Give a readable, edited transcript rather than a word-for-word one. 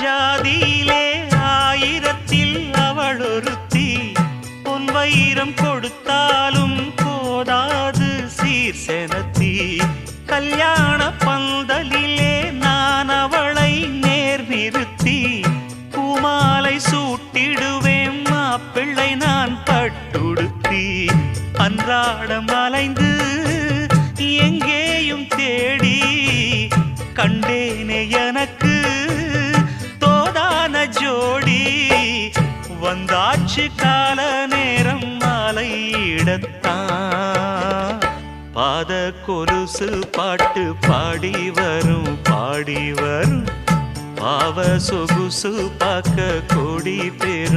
ஜாதியிலே ஆயிரத்தில் அவள் ஒருத்தி பொன் வைரம் கொடுத்தாலும் போதாது சீர் செனத்தி கல்யாண பந்தலிலே நான் அவளை நேர் நிறுத்தி பூமாலை சூட்டிடுவேன் மாப்பிள்ளை நான் பட்டுடுத்தி அன்றாடம் அலைந்து எங்கேயும் தேடி கண்டேனே எனக்கு தோதான ஜோடி வந்தாச்சு கால நேரம் மாலையிடத்தான் பாத கொலுசு பாட்டு பாடி வரும் பாவ சொகுசு பார்க்க கோடி பெரும்